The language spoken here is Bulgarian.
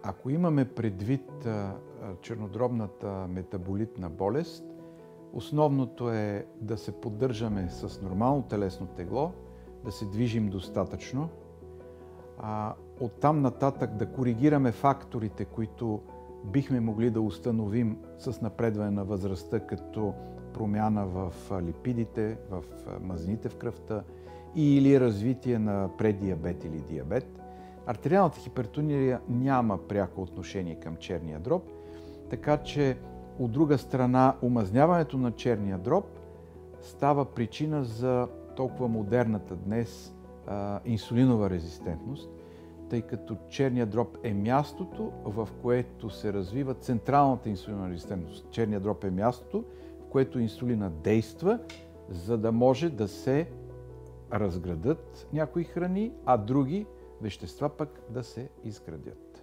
Ако имаме предвид чернодробната метаболитна болест, основното е да се поддържаме с нормално телесно тегло, да се движим достатъчно, оттам нататък да коригираме факторите, които бихме могли да установим с напредване на възрастта, като промяна в липидите, в мазнините в кръвта или развитие на преддиабет или диабет. Артериалната хипертония няма пряко отношение към черния дроб, така че от друга страна омазняването на черния дроб става причина за толкова модерната днес инсулинова резистентност, тъй като черният дроб е мястото, в което се развива централната инсулинова резистентност. Черният дроб е мястото, в което инсулина действа, за да може да се разградат някои храни, а други вещества пък да се изградят.